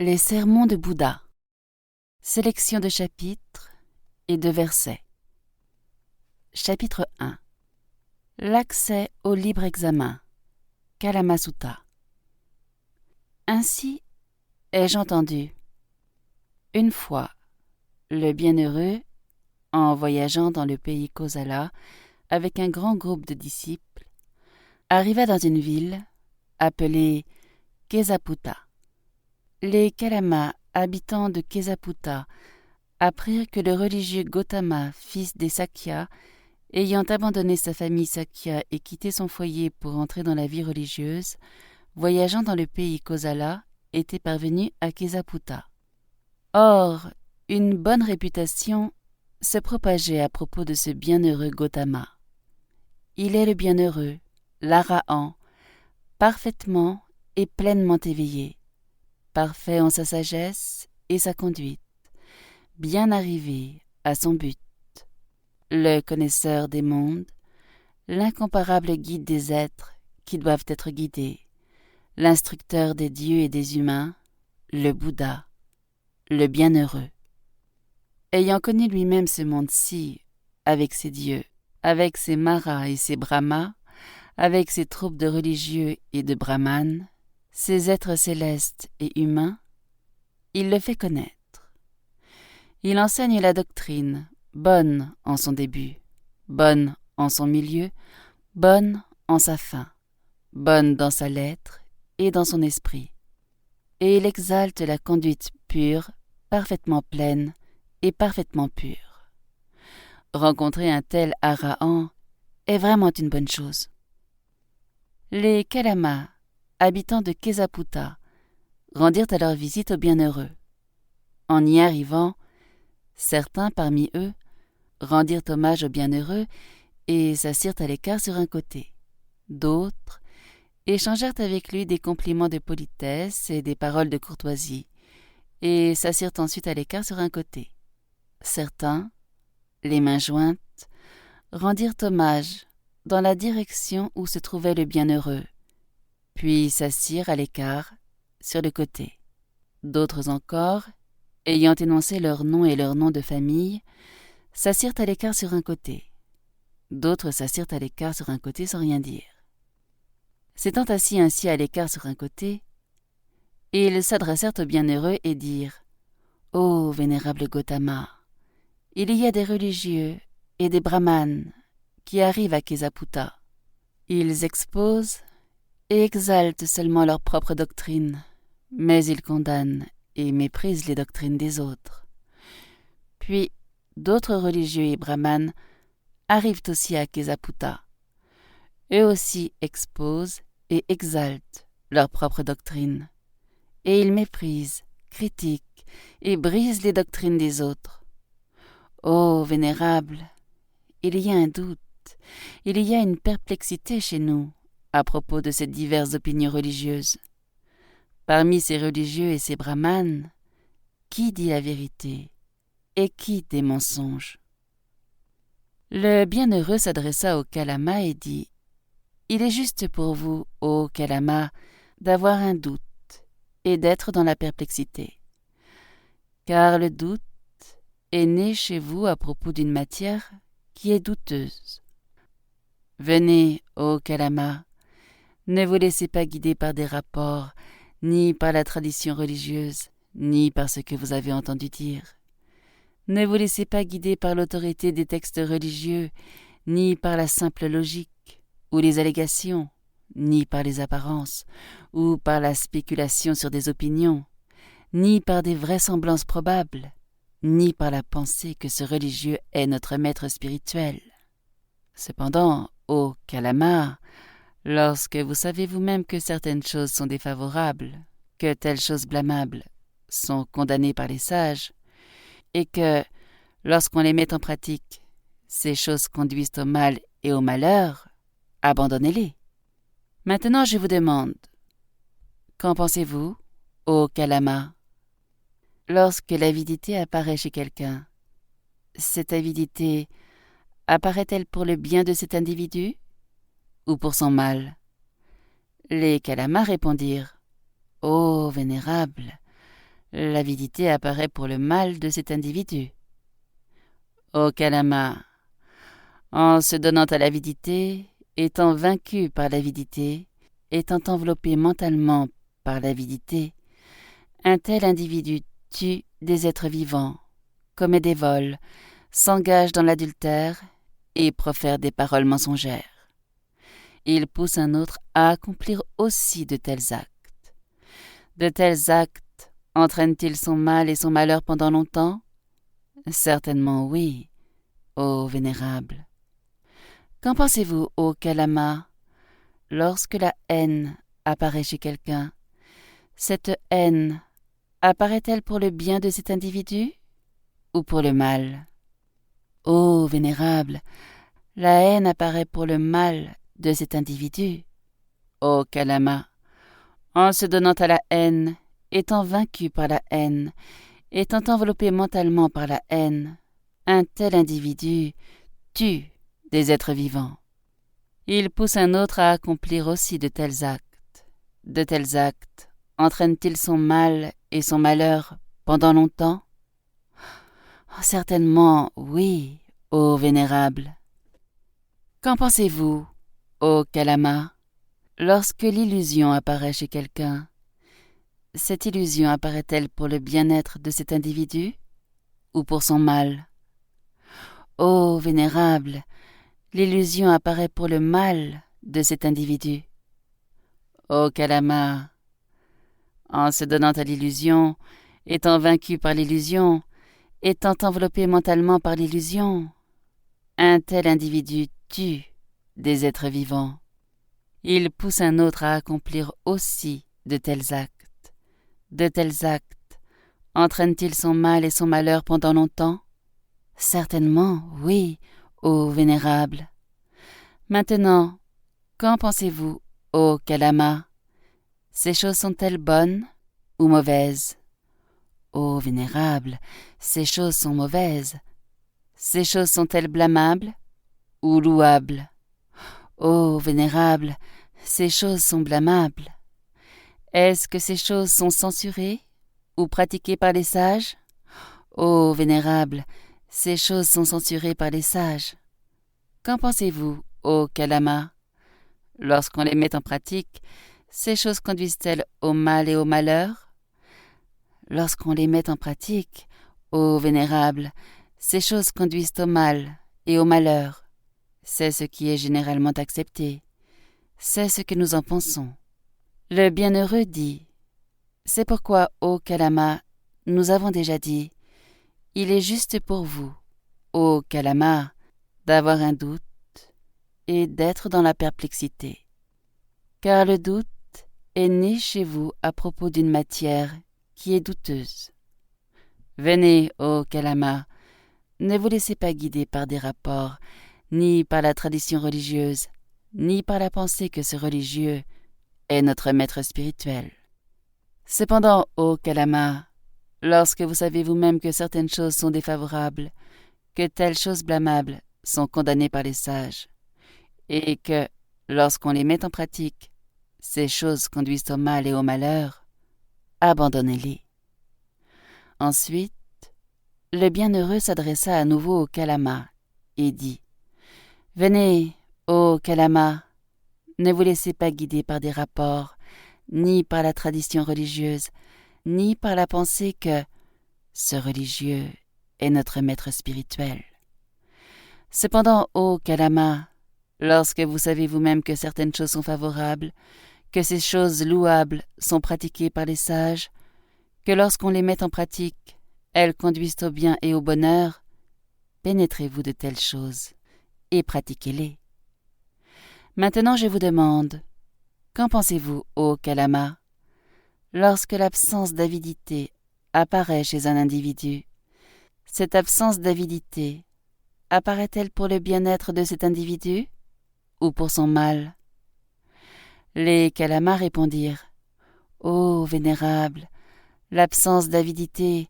Les sermons de Bouddha. Sélection de chapitres et de versets. Chapitre 1. L'accès au libre examen. Kalamasutra. Ainsi ai-je entendu. Une fois, le bienheureux, en voyageant dans le pays Kosala avec un grand groupe de disciples, arriva dans une ville appelée Kesaputta. Les Kalamas, habitants de Kesaputta, apprirent que le religieux Gautama, fils des Sakya, ayant abandonné sa famille Sakya et quitté son foyer pour entrer dans la vie religieuse, voyageant dans le pays Kosala, était parvenu à Kesaputta. Or, une bonne réputation se propageait à propos de ce bienheureux Gautama. Il est le bienheureux, l'Arahant, parfaitement et pleinement éveillé, parfait en sa sagesse et sa conduite, bien arrivé à son but, le connaisseur des mondes, l'incomparable guide des êtres qui doivent être guidés, l'instructeur des dieux et des humains, le Bouddha, le bienheureux. Ayant connu lui-même ce monde-ci, avec ses dieux, avec ses maras et ses brahmas, avec ses troupes de religieux et de brahmanes, ses êtres célestes et humains, il le fait connaître. Il enseigne la doctrine, bonne en son début, bonne en son milieu, bonne en sa fin, bonne dans sa lettre et dans son esprit. Et il exalte la conduite pure, parfaitement pleine et parfaitement pure. Rencontrer un tel Arahant est vraiment une bonne chose. Les Kalamas, habitants de Kesaputta, rendirent alors visite au bienheureux. En y arrivant, certains parmi eux rendirent hommage au bienheureux et s'assirent à l'écart sur un côté. D'autres échangèrent avec lui des compliments de politesse et des paroles de courtoisie, et s'assirent ensuite à l'écart sur un côté. Certains, les mains jointes, rendirent hommage dans la direction où se trouvait le bienheureux, puis s'assirent à l'écart sur le côté. D'autres encore, ayant énoncé leur nom et leur nom de famille, s'assirent à l'écart sur un côté. D'autres s'assirent à l'écart sur un côté sans rien dire. S'étant assis ainsi à l'écart sur un côté, ils s'adressèrent au bienheureux et dirent « Ô vénérable Gautama, il y a des religieux et des brahmanes qui arrivent à Kesaputta. Ils exposent et exaltent seulement leur propre doctrine, mais ils condamnent et méprisent les doctrines des autres. Puis d'autres religieux et brahmanes arrivent aussi à Kesaputta. Eux aussi exposent et exaltent leur propre doctrine, et ils méprisent, critiquent et brisent les doctrines des autres. Ô vénérable, il y a un doute, il y a une perplexité chez nous à propos de ces diverses opinions religieuses. Parmi ces religieux et ces brahmanes, qui dit la vérité et qui des mensonges? Le bienheureux s'adressa au Kalama et dit « Il est juste pour vous, ô Kalama, d'avoir un doute et d'être dans la perplexité, car le doute est né chez vous à propos d'une matière qui est douteuse. Venez, ô Kalama, ne vous laissez pas guider par des rapports, ni par la tradition religieuse, ni par ce que vous avez entendu dire. Ne vous laissez pas guider par l'autorité des textes religieux, ni par la simple logique, ou les allégations, ni par les apparences, ou par la spéculation sur des opinions, ni par des vraisemblances probables, ni par la pensée que ce religieux est notre maître spirituel. Cependant, ô Kalama, lorsque vous savez vous-même que certaines choses sont défavorables, que telles choses blâmables sont condamnées par les sages, et que, lorsqu'on les met en pratique, ces choses conduisent au mal et au malheur, abandonnez-les. Maintenant je vous demande, qu'en pensez-vous, ô Kalama? Lorsque l'avidité apparaît chez quelqu'un, cette avidité apparaît-elle pour le bien de cet individu ou pour son mal? Les Kalamas répondirent « Ô vénérable, l'avidité apparaît pour le mal de cet individu. Ô Kalama, en se donnant à l'avidité, étant vaincu par l'avidité, étant enveloppé mentalement par l'avidité, un tel individu tue des êtres vivants, commet des vols, s'engage dans l'adultère et profère des paroles mensongères. Il pousse un autre à accomplir aussi de tels actes. De tels actes entraînent-ils son mal et son malheur pendant longtemps? Certainement oui, ô Vénérable. Qu'en pensez-vous, ô Kalama, lorsque la haine apparaît chez quelqu'un? Cette haine apparaît-elle pour le bien de cet individu ou pour le mal? Ô Vénérable, la haine apparaît pour le mal de cet individu. Ô Kalama, en se donnant à la haine, étant vaincu par la haine, étant enveloppé mentalement par la haine, un tel individu tue des êtres vivants. Il pousse un autre à accomplir aussi de tels actes. De tels actes entraînent-ils son mal et son malheur pendant longtemps? Certainement oui, ô Vénérable. Qu'en pensez-vous, ô Kalama, lorsque l'illusion apparaît chez quelqu'un? Cette illusion apparaît-elle pour le bien-être de cet individu ou pour son mal? Ô Vénérable, l'illusion apparaît pour le mal de cet individu. Ô Kalama, en se donnant à l'illusion, étant vaincu par l'illusion, étant enveloppé mentalement par l'illusion, un tel individu tue des êtres vivants. Il pousse un autre à accomplir aussi de tels actes. De tels actes entraînent-ils son mal et son malheur pendant longtemps? Certainement, oui, ô Vénérable. Maintenant, qu'en pensez-vous, ô Kalama? Ces choses sont-elles bonnes ou mauvaises? Ô Vénérable, ces choses sont mauvaises. Ces choses sont-elles blâmables ou louables? Ô Vénérable, ces choses sont blâmables. Est-ce que ces choses sont censurées ou pratiquées par les sages? Ô Vénérable, ces choses sont censurées par les sages. Qu'en pensez-vous, ô Kalama? Lorsqu'on les met en pratique, ces choses conduisent-elles au mal et au malheur? Lorsqu'on les met en pratique, ô Vénérable, ces choses conduisent au mal et au malheur. C'est ce qui est généralement accepté. C'est ce que nous en pensons. Le bienheureux dit: c'est pourquoi, ô Kalama, nous avons déjà dit, il est juste pour vous, ô Kalama, d'avoir un doute et d'être dans la perplexité. Car le doute est né chez vous à propos d'une matière qui est douteuse. Venez, ô Kalama, ne vous laissez pas guider par des rapports, ni par la tradition religieuse, ni par la pensée que ce religieux est notre maître spirituel. Cependant, ô Kalama, lorsque vous savez vous-même que certaines choses sont défavorables, que telles choses blâmables sont condamnées par les sages, et que, lorsqu'on les met en pratique, ces choses conduisent au mal et au malheur, abandonnez-les. Ensuite, le bienheureux s'adressa à nouveau au Kalama et dit: venez, ô Kalama, ne vous laissez pas guider par des rapports, ni par la tradition religieuse, ni par la pensée que ce religieux est notre maître spirituel. Cependant, ô Kalama, lorsque vous savez vous-même que certaines choses sont favorables, que ces choses louables sont pratiquées par les sages, que lorsqu'on les met en pratique, elles conduisent au bien et au bonheur, pénétrez-vous de telles choses et pratiquez-les. Maintenant je vous demande, qu'en pensez-vous, ô Kalama? Lorsque l'absence d'avidité apparaît chez un individu, cette absence d'avidité apparaît-elle pour le bien-être de cet individu ou pour son mal? Les Kalamas répondirent: ô Vénérable, l'absence d'avidité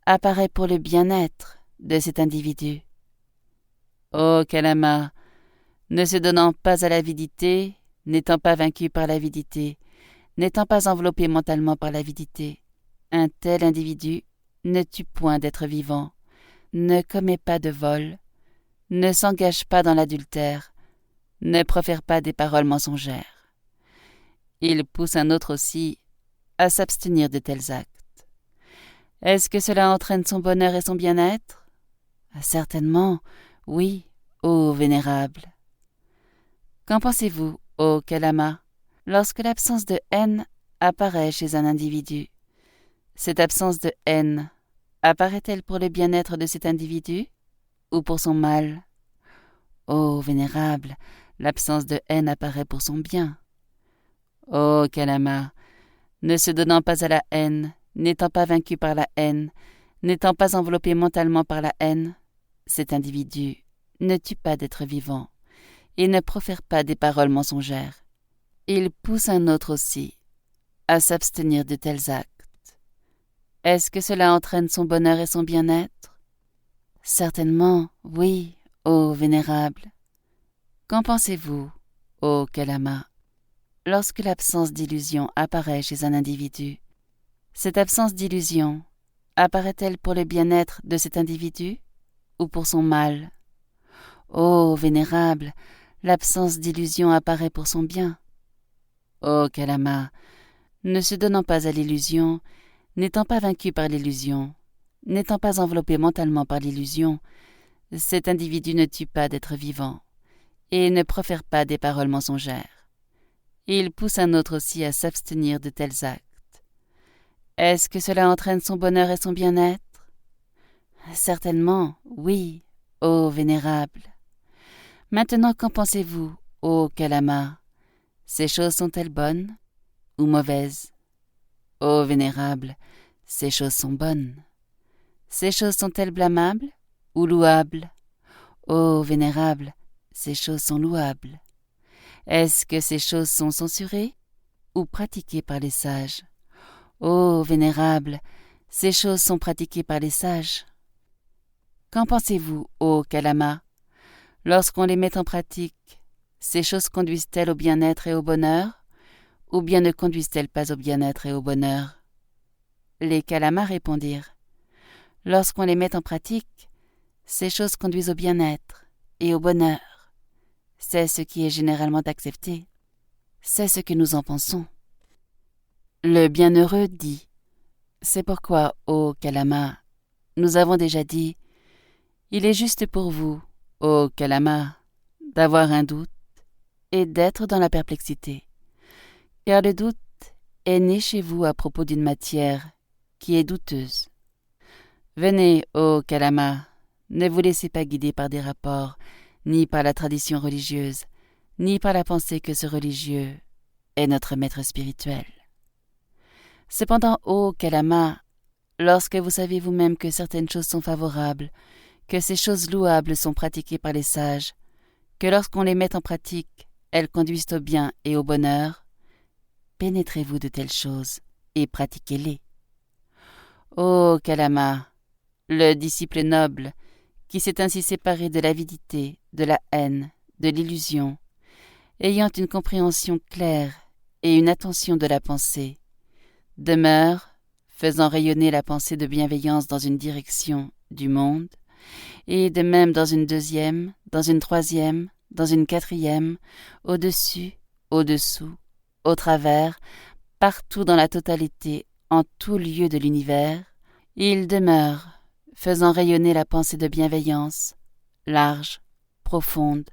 apparaît pour le bien-être de cet individu. Ô Kalama, ne se donnant pas à l'avidité, n'étant pas vaincu par l'avidité, n'étant pas enveloppé mentalement par l'avidité, Un tel individu ne tue point d'êtres vivants, ne commet pas de vol, ne s'engage pas dans l'adultère, ne profère pas des paroles mensongères. Il pousse un autre aussi à s'abstenir de tels actes. Est-ce que cela entraîne son bonheur et son bien-être? Certainement, oui, ô vénérable. Qu'en pensez-vous, ô Kalama, lorsque l'absence de haine apparaît chez un individu? Cette absence de haine apparaît-elle pour le bien-être de cet individu ou pour son mal? Ô vénérable, l'absence de haine apparaît pour son bien. Ô Kalama, ne se donnant pas à la haine, n'étant pas vaincu par la haine, n'étant pas enveloppé mentalement par la haine, cet individu ne tue pas d'êtres vivants et ne profère pas des paroles mensongères. Il pousse un autre aussi à s'abstenir de tels actes. Est-ce que cela entraîne son bonheur et son bien-être? Certainement, oui, ô vénérable. Qu'en pensez-vous, ô Kalama, lorsque l'absence d'illusion apparaît chez un individu? Cette absence d'illusion apparaît-elle pour le bien-être de cet individu ou pour son mal? Ô vénérable, l'absence d'illusion apparaît pour son bien. Ô Kalama, ne se donnant pas à l'illusion, n'étant pas vaincu par l'illusion, n'étant pas enveloppé mentalement par l'illusion, cet individu ne tue pas d'êtres vivants et ne profère pas des paroles mensongères. Il pousse un autre aussi à s'abstenir de tels actes. Est-ce que cela entraîne son bonheur et son bien-être? Certainement, oui, ô vénérable. Maintenant, qu'en pensez-vous, ô Kalama? Ces choses sont-elles bonnes ou mauvaises? Ô vénérable, ces choses sont bonnes. Ces choses sont-elles blâmables ou louables? Ô vénérable, ces choses sont louables. Est-ce que ces choses sont censurées ou pratiquées par les sages? Ô vénérable, ces choses sont pratiquées par les sages. Qu'en pensez-vous, ô Kalama? Lorsqu'on les met en pratique, ces choses conduisent-elles au bien-être et au bonheur, ou bien ne conduisent-elles pas au bien-être et au bonheur? Les Kalamas répondirent: lorsqu'on les met en pratique, ces choses conduisent au bien-être et au bonheur. C'est ce qui est généralement accepté. C'est ce que nous en pensons. Le bienheureux dit: c'est pourquoi, ô Kalama, nous avons déjà dit, il est juste pour vous, ô Kalama, d'avoir un doute et d'être dans la perplexité, car le doute est né chez vous à propos d'une matière qui est douteuse. Venez, ô Kalama, ne vous laissez pas guider par des rapports, ni par la tradition religieuse, ni par la pensée que ce religieux est notre maître spirituel. Cependant, ô Kalama, lorsque vous savez vous-même que certaines choses sont favorables, que ces choses louables sont pratiquées par les sages, que lorsqu'on les met en pratique, elles conduisent au bien et au bonheur, pénétrez-vous de telles choses et pratiquez-les. Ô Kalama, le disciple noble, qui s'est ainsi séparé de l'avidité, de la haine, de l'illusion, ayant une compréhension claire et une attention de la pensée, demeure, faisant rayonner la pensée de bienveillance dans une direction du monde, et de même dans une deuxième, dans une troisième, dans une quatrième, au-dessus, au-dessous, au travers, partout dans la totalité, en tout lieu de l'univers, il demeure, faisant rayonner la pensée de bienveillance, large, profonde,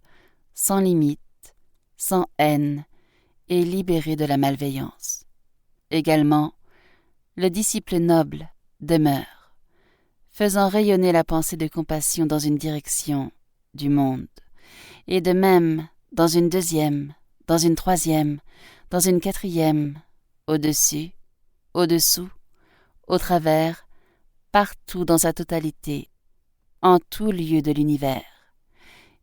sans limite, sans haine, et libéré de la malveillance. Également, le disciple noble demeure, faisant rayonner la pensée de compassion dans une direction du monde, et de même dans une deuxième, dans une troisième, dans une quatrième, au-dessus, au-dessous, au travers, partout dans sa totalité, en tout lieu de l'univers.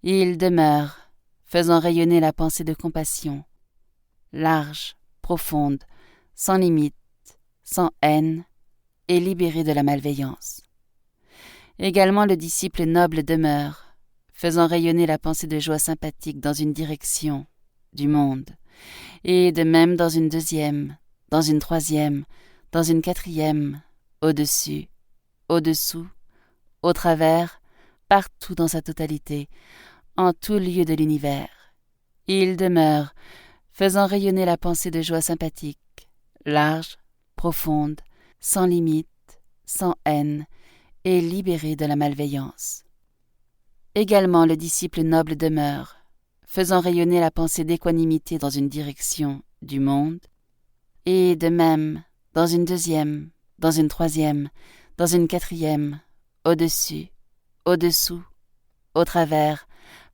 Il demeure, faisant rayonner la pensée de compassion, large, profonde, sans limite, sans haine, et libéré de la malveillance. Également le disciple noble demeure, faisant rayonner la pensée de joie sympathique dans une direction du monde, et de même dans une deuxième, dans une troisième, dans une quatrième, au-dessus, au-dessous, au travers, partout dans sa totalité, en tout lieu de l'univers. Il demeure, faisant rayonner la pensée de joie sympathique, large, profonde, sans limite, sans haine, et libéré de la malveillance. Également le disciple noble demeure, faisant rayonner la pensée d'équanimité dans une direction du monde, et de même dans une deuxième, dans une troisième, dans une quatrième, au-dessus, au-dessous, au travers,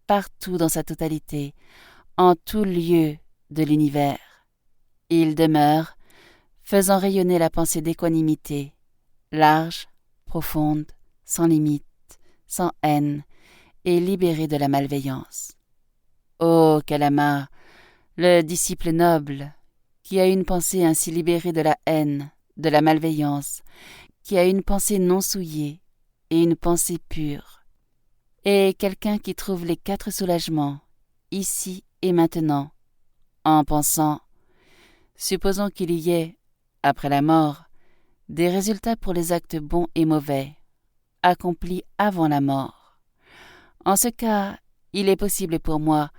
partout dans sa totalité, en tout lieu de l'univers. Il demeure, faisant rayonner la pensée d'équanimité, large, profonde, sans limite, sans haine, et libéré de la malveillance. Ô Kalama, le disciple noble, qui a une pensée ainsi libérée de la haine, de la malveillance, qui a une pensée non souillée et une pensée pure, est quelqu'un qui trouve les 4 soulagements, ici et maintenant, en pensant, supposons qu'il y ait, après la mort, des résultats pour les actes bons et mauvais, accomplis avant la mort. En ce cas, il est possible pour moi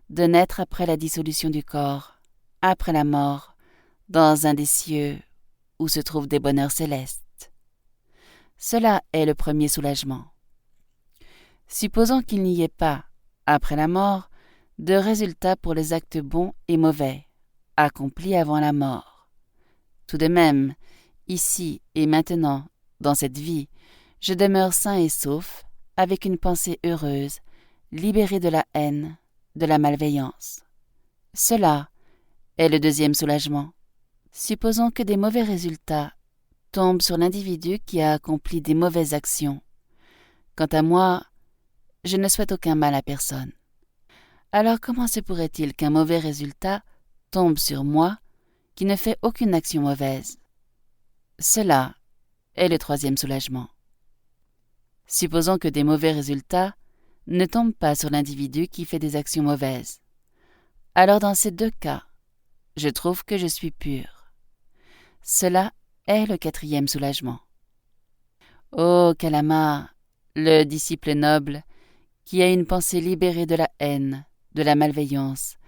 de naître après la dissolution du corps, après la mort, dans un des cieux où se trouvent des bonheurs célestes. Cela est le premier soulagement. Supposons qu'il n'y ait pas, après la mort, de résultats pour les actes bons et mauvais, accomplis avant la mort. Tout de même, ici et maintenant, dans cette vie, je demeure sain et sauf, avec une pensée heureuse, libérée de la haine, de la malveillance. Cela est le deuxième soulagement. Supposons que des mauvais résultats tombent sur l'individu qui a accompli des mauvaises actions. Quant à moi, je ne souhaite aucun mal à personne. Alors comment se pourrait-il qu'un mauvais résultat tombe sur moi qui ne fait aucune action mauvaise? Cela est le troisième soulagement. Supposons que des mauvais résultats ne tombent pas sur l'individu qui fait des actions mauvaises. Alors dans ces 2 cas, je trouve que je suis pur. Cela est le 4e soulagement. Ô Kalama, le disciple noble, qui a une pensée libérée de la haine, de la malveillance,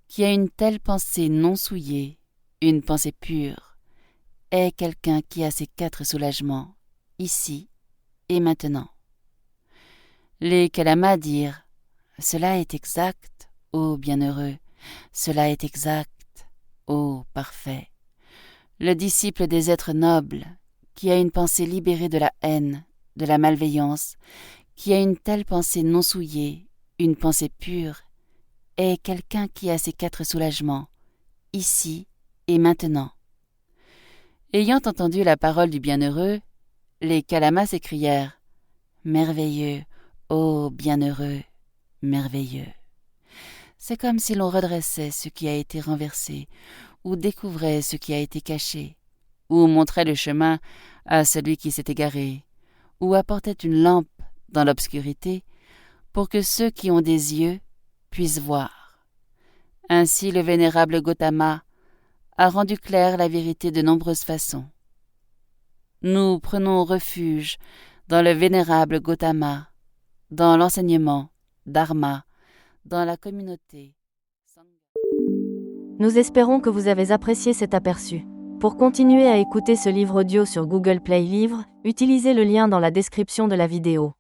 qui a une telle pensée non souillée, une pensée pure, est quelqu'un qui a ces 4 soulagements, ici et maintenant. Les Kalamas dirent « Cela est exact, ô bienheureux, cela est exact, ô parfait. » Le disciple des êtres nobles, qui a une pensée libérée de la haine, de la malveillance, qui a une telle pensée non souillée, une pensée pure, est quelqu'un qui a ces 4 soulagements, ici et maintenant. Ayant entendu la parole du bienheureux, les Kalamas s'écrièrent « Merveilleux, ô bienheureux, merveilleux !» C'est comme si l'on redressait ce qui a été renversé, ou découvrait ce qui a été caché, ou montrait le chemin à celui qui s'est égaré, ou apportait une lampe dans l'obscurité pour que ceux qui ont des yeux puissent voir. Ainsi le vénérable Gautama a rendu claire la vérité de nombreuses façons. Nous prenons refuge dans le vénérable Gautama, dans l'enseignement Dharma, dans la communauté. Nous espérons que vous avez apprécié cet aperçu. Pour continuer à écouter ce livre audio sur Google Play Livres, utilisez le lien dans la description de la vidéo.